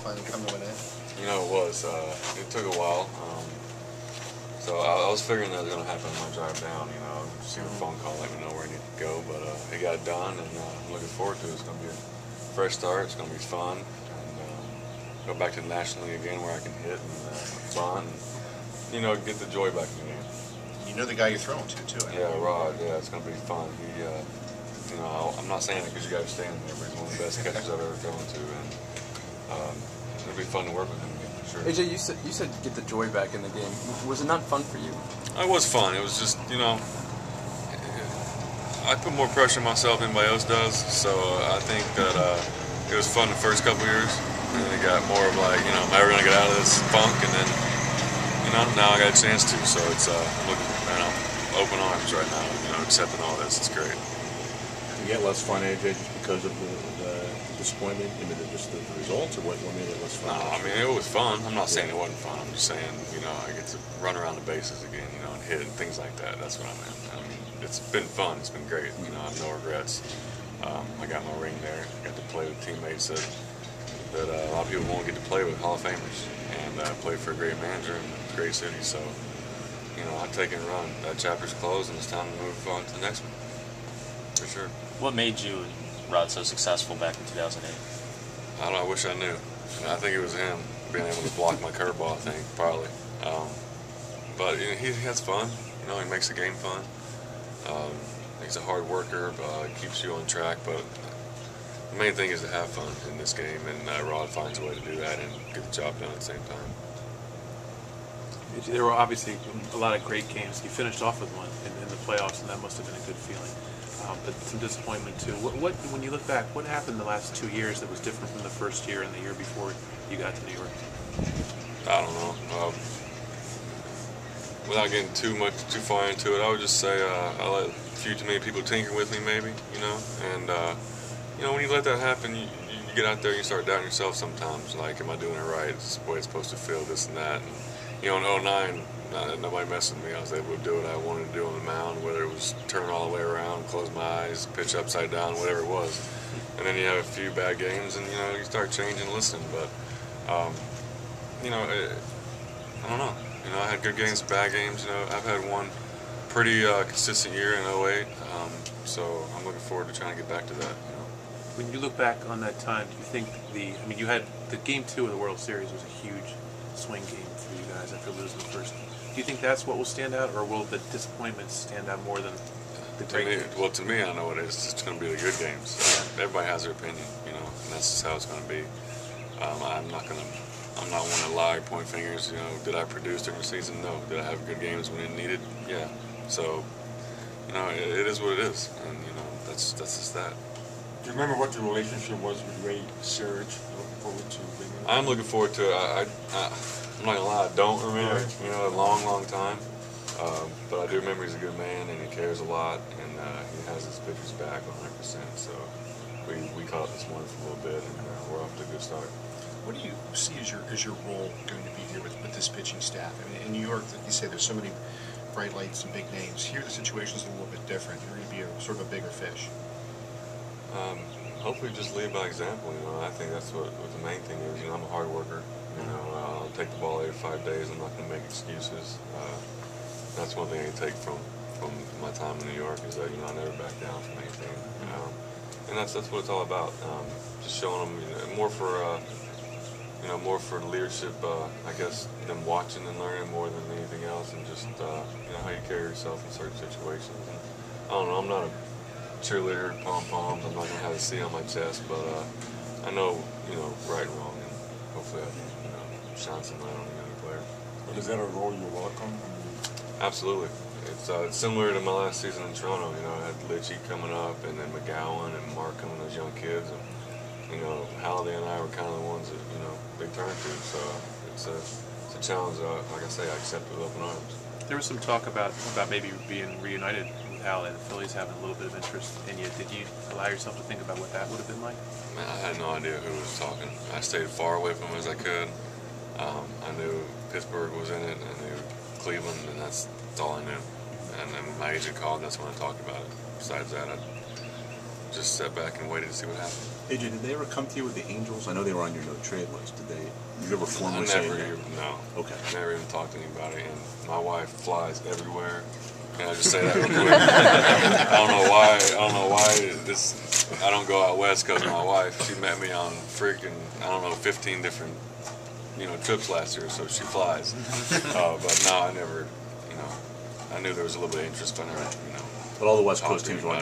finally come to an end? You know, it was. It took a while. So I was figuring that was going to happen on my drive down. You know, receive a phone call, let me know where I need to go. But it got done, and I'm looking forward to it. It's going to be a fresh start. It's going to be fun, and go back to the National League again where I can hit and fun, and you know, get the joy back in the game. You know the guy you're throwing to too. Yeah, Rod. Yeah, it's going to be fun. He, you know, I'm not saying it because you guys stand there, but he's one of the best catchers I've ever thrown to, and it'll be fun to work with him again. Sure. AJ, you said get the joy back in the game. Was it not fun for you? It was fun. It was just, you know, I put more pressure on myself than anybody else does, so I think that it was fun the first couple years, and then it got more of like, you know, am I ever going to get out of this funk? And then, you know, now I got a chance to, so it's looking, you know, open arms right now, you know, accepting all this. It's great. You get less fun, AJ, just because of the disappointment? I mean, just the results, or what made it less fun? No, I mean, it was fun. I'm not saying it wasn't fun. I'm just saying, you know, I get to run around the bases again, you know, and hit and things like that. That's what I meant. I mean, it's been fun. It's been great. You know, I have no regrets. I got my ring there. I got to play with teammates that a lot of people won't get to play with, Hall of Famers, and play for a great manager in a great city. So, you know, I take and run. That chapter's closed, and it's time to move on to the next one, for sure. What made you and Rod so successful back in 2008? I don't know. I wish I knew. I think it was him being able to block my curveball. I think probably. But you know, he has fun. You know, he makes the game fun. He's a hard worker. Keeps you on track. But the main thing is to have fun in this game, and Rod finds a way to do that and get the job done at the same time. There were obviously a lot of great games. You finished off with one in the playoffs, and that must have been a good feeling. But some disappointment too. What when you look back, what happened the last 2 years that was different from the first year and the year before you got to New York? I don't know. Without getting too far into it, I would just say I let a few too many people tinker with me, maybe, you know. And you know, when you let that happen, you get out there and you start doubting yourself sometimes. Like, am I doing it right? Is this the way it's supposed to feel? This and that. And you know, in 09. Nobody messed with me. I was able to do what I wanted to do on the mound, whether it was turn all the way around, close my eyes, pitch upside down, whatever it was. And then you have a few bad games, and you know, you start changing, listening. But you know, I don't know. You know, I had good games, bad games. You know, I've had one pretty consistent year in 08. So I'm looking forward to trying to get back to that. You know. When you look back on that time, do you think I mean, you had the Game 2 of the World Series was a huge swing game for you guys after losing the first. Do you think that's what will stand out, or will the disappointments stand out more than the great games? Well, to me, I know what it is. It's going to be the good games. Everybody has their opinion, you know, and that's just how it's going to be. I'm not one to lie, point fingers. You know, did I produce during the season? No. Did I have good games when it needed? Yeah. So, you know, it is what it is, and you know, that's just that. Do you remember what your relationship was with Ray Serge? Looking forward to being in I'm looking forward to it. I'm not gonna lie, I don't remember. You know, a long time. But I do remember he's a good man and he cares a lot, and he has his pitchers back 100%. So we caught up this morning for a little bit, and we're off to a good start. What do you see as your role going to be here with this pitching staff? I mean, in New York, like you say, there's so many bright lights and big names. Here, the situation's a little bit different. You're going to be a sort of a bigger fish. Hopefully just lead by example, you know. I think that's what the main thing is. You know, I'm a hard worker. You know, I'll take the ball every 5 days. I'm not going to make excuses. That's one thing I take from my time in New York is that, you know, I never back down from anything. And that's what it's all about. Just showing them, you know, more for leadership. I guess them watching and learning more than anything else, and just you know, how you carry yourself in certain situations. And, I don't know. I'm not a cheerleader, pom-poms. I'm not going to have a C on my chest, but I know, you know, right and wrong, and hopefully I can, you know, shine some light on the younger player. But is that a role you welcome? Absolutely. It's similar to my last season in Toronto. You know, I had Litchie coming up, and then McGowan and Markham and those young kids, and you know, Halliday and I were kind of the ones that, you know, they turned to. So it's a challenge. Like I say, I accept with open arms. There was some talk about maybe being reunited with Hal, and the Phillies having a little bit of interest in you. Did you allow yourself to think about what that would have been like? Man, I had no idea who was talking. I stayed far away from him as I could. I knew Pittsburgh was in it, and I knew Cleveland, and that's all I knew. And then my agent called, and that's when I talked about it. Besides that, just sat back and waited to see what happened. AJ, did they ever come to you with the Angels? I know they were on your no trade list. Did you ever formally say that? No. Okay. Never even talked to anybody. And my wife flies everywhere. Can I just say that real quick? I don't know why. I don't go out west because of my wife. She met me on freaking 15 different trips last year, so she flies. But no, I never. I knew there was a little bit of interest on her. But all the West Coast talking teams about were